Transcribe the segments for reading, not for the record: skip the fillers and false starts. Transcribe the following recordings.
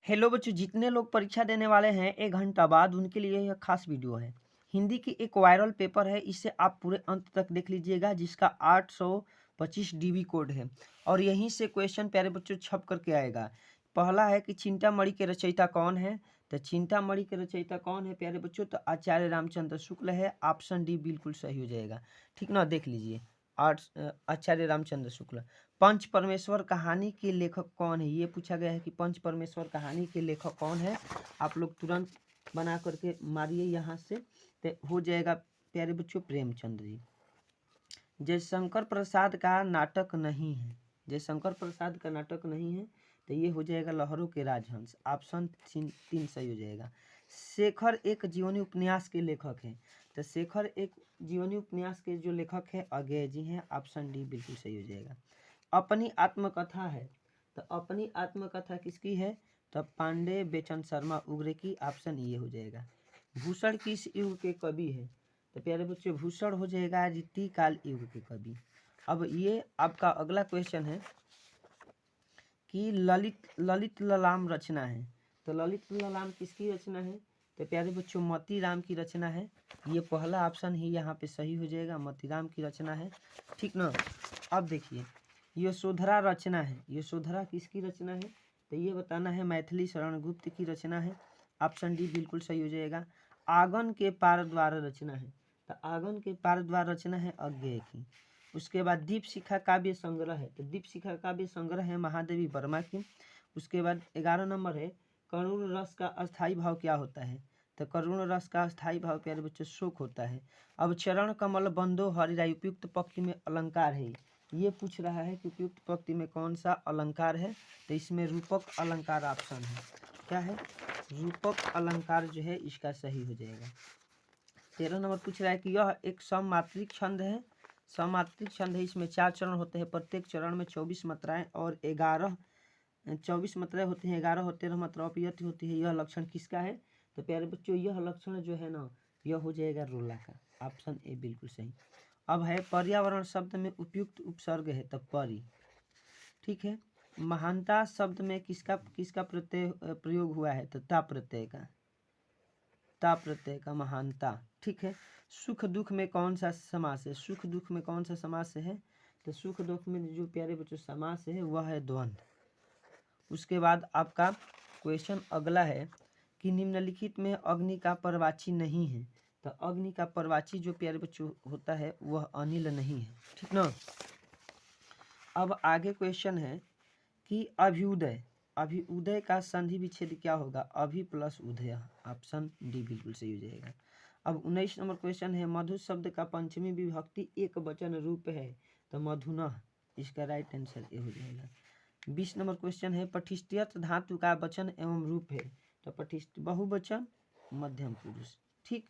Hello बच्चों, जितने लोग परीक्षा देने वाले हैं 1 घंटा बाद उनके लिए यह खास वीडियो है। हिंदी की एक वायरल पेपर है, इसे आप पूरे अंत तक देख लीजिएगा, जिसका 825 डीबी कोड है और यहीं से क्वेश्चन प्यारे बच्चों छप करके आएगा। पहला है कि चिंतामणि के रचयिता कौन है? तो चिंतामणि के रचयिता कौन है प्यारे बच्चों? तो आचार्य रामचंद्र शुक्ल है। ऑप्शन डी बिल्कुल सही हो जाएगा। ठीक ना, देख लीजिए। आचार्य रामचंद्र शुक्ल। पंच परमेश्वर कहानी के लेखक कौन है? ये पूछा गया है कि पंच परमेश्वर कहानी के लेखक कौन है। आप लोग तुरंत बना करके मारिए यहाँ से, तो हो जाएगा प्यारे बच्चों प्रेमचंद जी। जयशंकर प्रसाद का नाटक नहीं है, जयशंकर प्रसाद का नाटक नहीं है, तो ये हो जाएगा लहरों के राजहंस। ऑप्शन 3 सही हो जाएगा। शेखर एक जीवनी उपन्यास के लेखक हैं, तो शेखर एक जीवनी उपन्यास के जो लेखक है अज्ञेय जी हैं। ऑप्शन डी बिल्कुल सही हो जाएगा। अपनी आत्मकथा है, तो अपनी आत्मकथा किसकी है? तो पांडे बेचन शर्मा उग्रे की। ऑप्शन ये हो जाएगा। भूषण किस युग के कवि है? तो प्यारे बच्चों भूषण हो जाएगा रीति काल युग के कवि। अब ये आपका अगला क्वेश्चन है कि ललित ललाम रचना है, तो ललित ललाम किसकी रचना है? तो प्यारे बच्चों मोतीराम की रचना है। ये पहला ऑप्शन ही यहाँ पे सही हो जाएगा, मोतीराम की रचना है। ठीक ना। अब देखिए यशोधरा रचना है, यशोधरा किसकी रचना है? तो ये बताना है मैथिली शरण गुप्त की रचना है। ऑप्शन डी बिल्कुल सही हो जाएगा। आंगन के पार द्वार रचना है, तो आंगन के पार द्वार रचना है अज्ञेय की। उसके बाद दीप शिखा काव्य संग्रह है, तो दीप शिखा काव्य संग्रह है महादेवी वर्मा की। उसके बाद 11 नंबर है करुण रस का अस्थाई भाव क्या होता है? तो करुण रस का अस्थाई भाव प्यारे बच्चों शोक होता है। अब चरण कमल बंदो हरिराय उपयुक्त पंक्ति में अलंकार है, ये पूछ रहा है कि उपयुक्त पंक्ति में कौन सा अलंकार है? तो इसमें रूपक अलंकार ऑप्शन है। क्या है? रूपक अलंकार जो है इसका सही हो जाएगा। 13 नंबर पूछ रहा है कि यह एक सममात्रिक छंद है, सममात्रिक छंद है, इसमें 4 चरण होते हैं, प्रत्येक चरण में 24 मात्राएं और 24 मात्राएं होती हैं, 11 और 13 मात्रा अपयति होती है। यह लक्षण किसका है? तो प्यारे बच्चों यह लक्षण जो है ना, यह हो जाएगा रोला का। ऑप्शन ए बिल्कुल सही। अब है पर्यावरण शब्द में उपयुक्त उपसर्ग है, तब परि। ठीक है। महानता शब्द में किसका किसका प्रत्यय प्रयोग हुआ है? तो ता प्रत्यय का, ता प्रत्यय का महानता। ठीक है। सुख दुख में कौन सा समास है? सुख दुख में कौन सा समास है? तो सुख दुख में जो प्यारे बच्चों समास है वह है द्वंद्व। उसके बाद आपका क्वेश्चन अगला है कि निम्नलिखित में अग्नि का परवाची नहीं है, तो अग्नि का परवाची जो प्यारे बच्चों होता है वह अनिल नहीं है। ठीक ना। अब आगे क्वेश्चन है कि अभ्युदय, अभ्युदय का संधि विच्छेद क्या होगा? अभि प्लस उदय। ऑप्शन डी बिल्कुल सही हो जाएगा। अब 19 नंबर क्वेश्चन है मधु शब्द का पंचमी विभक्ति एक वचन रूप है, तो मधुनः, इसका राइट आंसर ए हो जाएगा। 20 नंबर क्वेश्चन है पठिष्ठियत धातु का वचन एवं रूप है, तो पठिष्ठ बहुवचन मध्यम पुरुष। ठीक।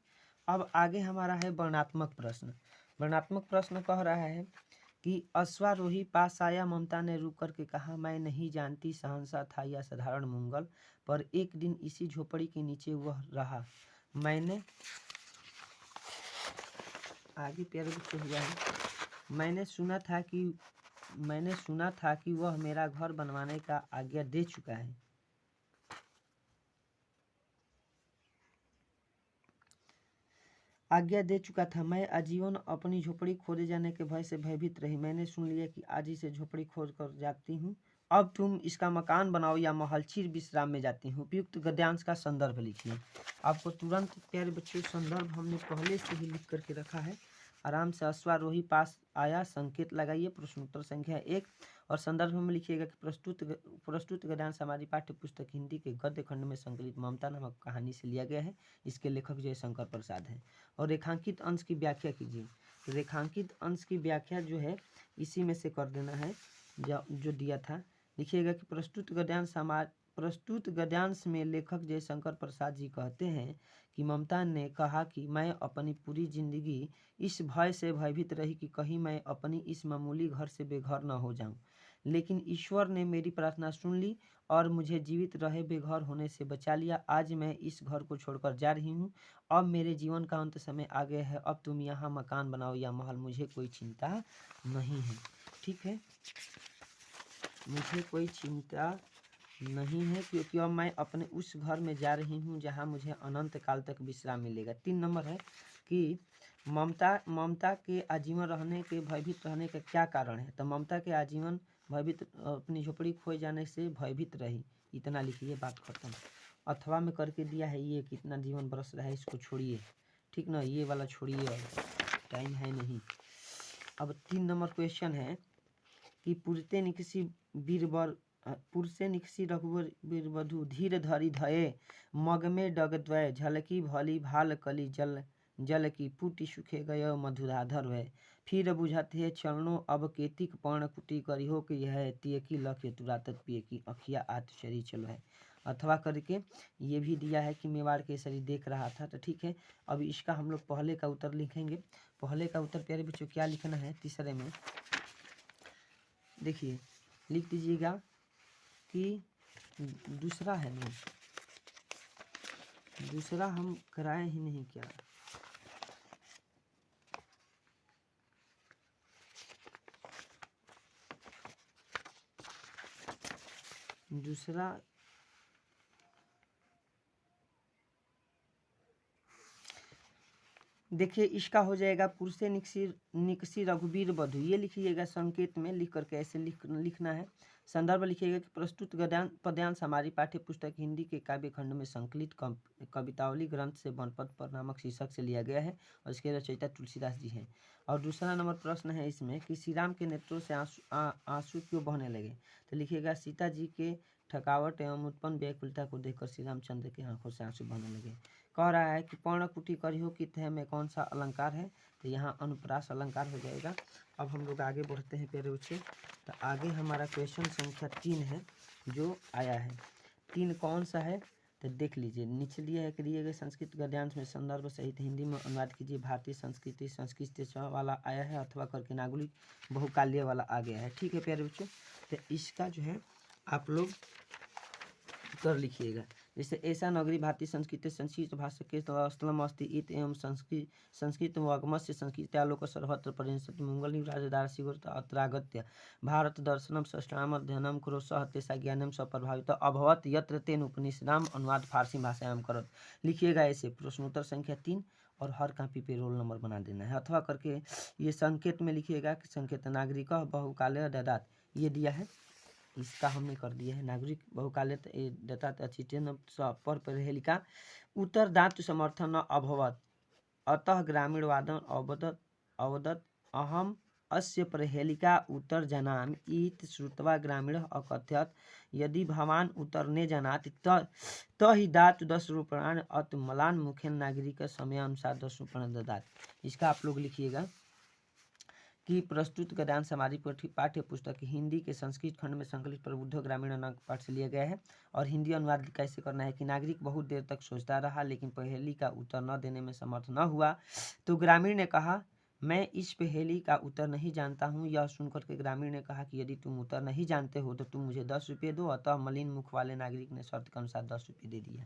अब आगे हमारा है वर्णात्मक प्रश्न। वर्णात्मक प्रश्न कह रहा है कि अश्वारोही पास आया, ममता ने रुक करके कहा मैं नहीं जानती सहनसा था या साधारण मंगल, पर एक दिन इसी झोपड़ी के नीचे वह रहा। मैंने आगे प्यारे बच्चे हुआ है, मैंने सुना था कि वह मेरा घर बनवाने का आज्ञा दे चुका है। आज्ञा दे चुका था। मैं आजीवन अपनी झोपड़ी खोजे जाने के भय से भयभीत रही। मैंने सुन लिया कि आज ही से झोपड़ी खोज कर जाती हूँ। अब तुम इसका मकान बनाओ या महल चिर विश्राम में जाती हूँ। उपयुक्त गद्यांश का संदर्भ लिखिए। आपको तुरंत प्यारे बच्चों संदर्भ हमने पहले से ही लिख करके रखा है। आराम से अश्वारोही पास आया संकेत लगाइए, प्रश्नोत्तर संख्या 1 और संदर्भ में लिखिएगा कि प्रस्तुत गद्यांश हमारी पाठ्य पुस्तक हिंदी के गद्य खंड में संकलित ममता नामक कहानी से लिया गया है। इसके लेखक जयशंकर प्रसाद हैं। और रेखांकित अंश की व्याख्या कीजिए। तो रेखांकित अंश की व्याख्या जो है इसी में से कर देना है जो दिया था। लिखिएगा कि प्रस्तुत गद्यांश में लेखक जयशंकर प्रसाद जी कहते हैं कि ममता ने कहा कि मैं अपनी पूरी जिंदगी इस भय से भयभीत रही कि कहीं मैं अपनी इस मामूली घर से बेघर न हो जाऊं, लेकिन ईश्वर ने मेरी प्रार्थना सुन ली और मुझे जीवित रहे बेघर होने से बचा लिया। आज मैं इस घर को छोड़कर जा रही हूँ। अब मेरे जीवन का अंत समय आ गया है। अब तुम यहाँ मकान बनाओ या महल, मुझे कोई चिंता नहीं है। ठीक है, मुझे कोई चिंता नहीं है, क्योंकि अब मैं अपने उस घर में जा रही हूँ जहाँ मुझे अनंत काल तक विश्राम मिलेगा। 3 नंबर है कि ममता के आजीवन रहने के भयभीत रहने का क्या कारण है? तो ममता के आजीवन भयभीत अपनी झोपड़ी खोए जाने से भयभीत रही, इतना लिखिए, बात खत्म। अथवा में करके दिया है ये कितना जीवन बरस रहा है, इसको छोड़िए, ठीक ना, ये वाला छोड़िए, और टाइम है नहीं। अब 3 नंबर क्वेश्चन है कि पुरते निकसी रघुवर वीरवधु धीर धरि धये मग में डगद्वय झलकी भली भाल कली जल की पुटी सुखे गय मधुराधर है फिर बुझत है चरणों अब केतिक पर्ण कुटी करिहो कि यह तिय की लख तुरातत पिए की अखिया आत्मचरी चलो है। अथवा करके ये भी दिया है कि मेवाड़ केसरी देख रहा था। तो ठीक है, अब इसका हम लोग पहले का उत्तर लिखेंगे। पहले का उत्तर प्यारे बच्चों क्या लिखना है? तीसरे में देखिए, लिख दीजिएगा कि दूसरा है नहीं, दूसरा हम कराए ही नहीं क्या? दूसरा देखिए, इसका हो जाएगा पुरुषे निकसी रघुवीर बधु, ये लिखिएगा संकेत में लिख करके, ऐसे लिखना है। संदर्भ लिखिएगा कि प्रस्तुत पद्यांश हमारी पाठ्य पुस्तक हिंदी के काव्य खंड में संकलित कवितावली ग्रंथ से बनपद पर नामक शीर्षक से लिया गया है और इसके रचयिता तुलसीदास जी हैं। और दूसरा नंबर प्रश्न है इसमें कि श्री राम के नेत्रों से आंसू क्यों बहने लगे? तो लिखिएगा सीता जी के थकावट एवं उत्पन्न व्याकुलता को देखकर श्री रामचंद्र की आंखों से आंसू बहने लगे। कह रहा है कि पर्णकुटी करिहो कि तह में कौन सा अलंकार है? तो यहाँ अनुप्रास अलंकार हो जाएगा। अब हम लोग आगे बढ़ते हैं प्यारे बच्चे। तो आगे हमारा क्वेश्चन संख्या 3 है जो आया है। 3 कौन सा है? तो देख लीजिए, नीचे दिया है कि दिए गए संस्कृत गद्यांश में संदर्भ सहित हिंदी में अनुवाद कीजिए। भारतीय संस्कृति वाला आया है, अथवा करके नागरिक बहुकाल्य वाला आ गया है। ठीक है प्यारे बच्चों, तो इसका जो है आप लोग उत्तर लिखिएगा। जैसे ऐसा नगरी भारतीय संस्कृत भाषा के स्थलम अस्ति इत एवं संस्कृत वाग्मस्य संस्कृत्यालोक सर्वत्र परिणशति मंगल राजदार शिवर अत्रागत्य भारत दर्शनम षष्ठाम अध्ययनम कुरु सह तेषा ज्ञानम स्वप्रभावित अभवत यत्र तेन उपनिषदाम अनुवाद फारसी भाषायाम करत। लिखिएगा ऐसे प्रश्नोत्तर संख्या 3 और हर कॉपी पे रोल नंबर बना देना है। अथवा करके ये संकेत में लिखिएगा कि संकेत नागरिक बहुकाल्य ददात, ये दिया है, इसका हमने कर दिया है नागरिक बहुकाल्य दत्तात अचितेन पर प्रहेलिका उत्तर दातु समर्थन न अभवत अतः ग्रामीण वादन अवदत अहम अस्य प्रहेलिका उत्तर जनाम इत श्रुत्वा ग्रामीण अकथयत यदि भवान उत्तर ने जनात तहि दातु 10 रूपणान अत मलान मुखेन नागरिक समय अनुसार 10 रूपण ददात। इसका आप लोग लिखिएगा कि प्रस्तुत गद्यांश हमारी पाठ्य पुस्तक हिंदी के संस्कृत खंड में संकलित प्रबुद्ध ग्रामीण नाग पाठ से लिया गया है। और हिंदी अनुवाद कैसे करना है कि नागरिक बहुत देर तक सोचता रहा लेकिन पहेली का उत्तर न देने में समर्थ न हुआ, तो ग्रामीण ने कहा मैं इस पहेली का उत्तर नहीं जानता हूँ। यह सुनकर के ग्रामीण ने कहा कि यदि तुम उत्तर नहीं जानते हो तो तुम मुझे 10 रुपये दो। अतः मलिन मुख वाले नागरिक ने शर्त के अनुसार 10 रुपये दे दिया।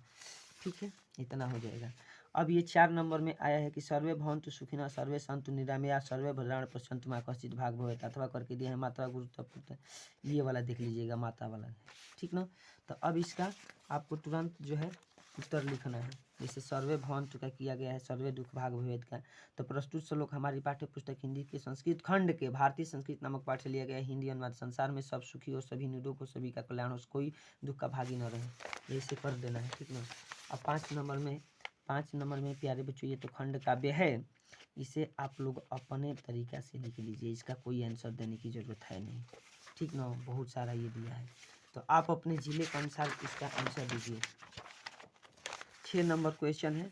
ठीक है, इतना हो जाएगा। अब ये 4 नंबर में आया है कि सर्वे भवन्तु सुखिनः सर्वे सन्तु निरामया सर्वे भद्राणि पश्यन्तु मा कश्चित् भाग् भवेत्। अथवा करके दिया है माता गुरुत्व, ये वाला देख लीजिएगा, माता वाला है, ठीक ना। तो अब इसका आपको तुरंत जो है उत्तर लिखना है। जैसे सर्वे भवन्तु का किया गया है, सर्वे दुख भाग भवेत् का। तो प्रस्तुत श्लोक हमारी पाठ्य पुस्तक हिंदी के संस्कृत खंड के भारतीय संस्कृत नामक पाठ से लिया गया है। हिंदी अनुवाद संसार में सब सुखी हो, सभी निरोग हो, सभी का कल्याण हो, कोई दुख का भागी न रहे, ऐसे कर देना है, ठीक ना। अब 5 नंबर में प्यारे बच्चों ये तो खंड काव्य है, इसे आप लोग अपने तरीका से लिख लीजिए, इसका कोई आंसर देने की ज़रूरत है नहीं, ठीक ना। बहुत सारा ये दिया है तो आप अपने ज़िले के अनुसार इसका आंसर दीजिए। 6 नंबर क्वेश्चन है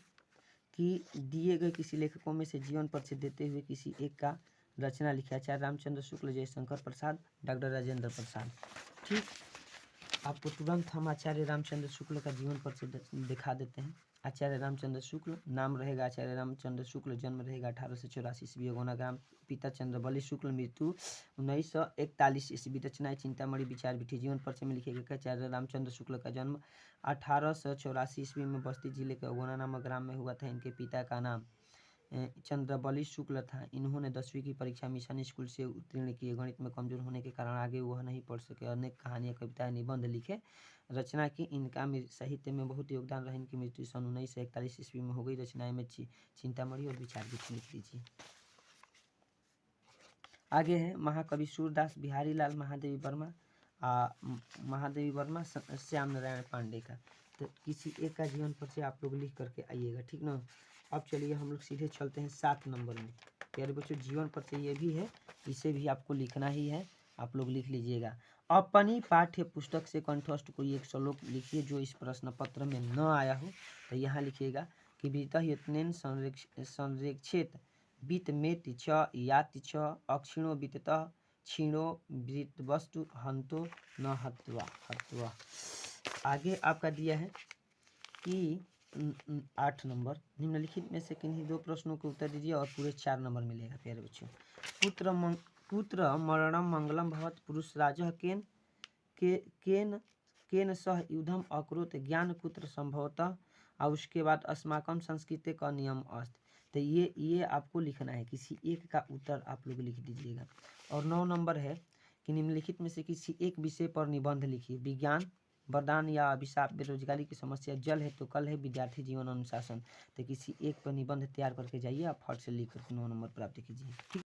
कि दिए गए किसी लेखकों में से जीवन परिचय देते हुए किसी एक का रचना लिखा। आचार्य रामचंद्र शुक्ल, जयशंकर प्रसाद, डॉक्टर राजेंद्र प्रसाद। ठीक, आपको तुरंत हम आचार्य रामचंद्र शुक्ल का जीवन परिचय दिखा देते हैं। आचार्य रामचंद्र शुक्ल, नाम रहेगा आचार्य रामचंद्र शुक्ल, जन्म रहेगा 1884 ईस्वी, गोना ग्राम, पिता चंद्रबली शुक्ल, मृत्यु 1941 ईस्वी, रचनाएं चिंतामणि, विचार बिठी। जीवन परिचय में लिखेगा कि आचार्य रामचंद्र शुक्ल का जन्म 1884 ईस्वी में बस्ती जिले के गोना नामक ग्राम में हुआ था। इनके पिता का नाम चंद्रबली शुक्ल था। इन्होंने 10वीं की परीक्षा मिशन स्कूल से उत्तीर्ण किए। गणित में कमजोर होने के कारण आगे वह नहीं पढ़ सके। अनेक कहानियाँ, कविताएं, निबंध लिखे, रचना की। इनका साहित्य में बहुत योगदान रहा। इनकी मृत्यु सन 1941 ईस्वी में हो गई। रचनाएं में चिंतामणि और विचार गीत लिख लीजिए। आगे है महाकवि सूरदास, बिहारी लाल, महादेवी वर्मा, श्याम नारायण पांडे का। तो किसी एक का जीवन परिचय आप लोग लिख करके आइएगा, ठीक ना। अब चलिए हम लोग सीधे चलते हैं 7 नंबर में। प्यारे बच्चों, जीवन परिचय ये भी है, इसे भी आपको लिखना ही है, आप लोग लिख लीजिएगा। अपनी पाठ्य पुस्तक से कंठस्थ कोई एक श्लोक लिखिए जो इस प्रश्न पत्र में न आया हो। तो यहाँ लिखिएगा कि वितः यत्नेन संरक्षित वित्त में च याति च अक्षिणो वित्ततः क्षीणो वस्तु हंतो न हत्वा। आगे आपका दिया है कि 8 नंबर, निम्नलिखित में से किन्हीं 2 प्रश्नों के उत्तर दीजिए और पूरे 4 नंबर मिलेगा। प्यारे बच्चों, पुत्र मरणम मंगलम भवत पुरुषराजः केन सह युद्धम अकुरुत ज्ञान पुत्र संभवतः। और उसके बाद अस्माकम संस्कृति का नियम अस्ति। तो ये आपको लिखना है, किसी एक का उत्तर आप लोग लिख दीजिएगा। और 9 नंबर है कि निम्नलिखित में से किसी एक विषय पर निबंध लिखिए। विज्ञान, वरदान या अभिशाप, बेरोजगारी की समस्या, जल है तो कल है, विद्यार्थी जीवन अनुशासन। तो किसी एक पर निबंध तैयार करके जाइए, आप फट से लिख करके 9 नंबर प्राप्त कीजिए, ठीक।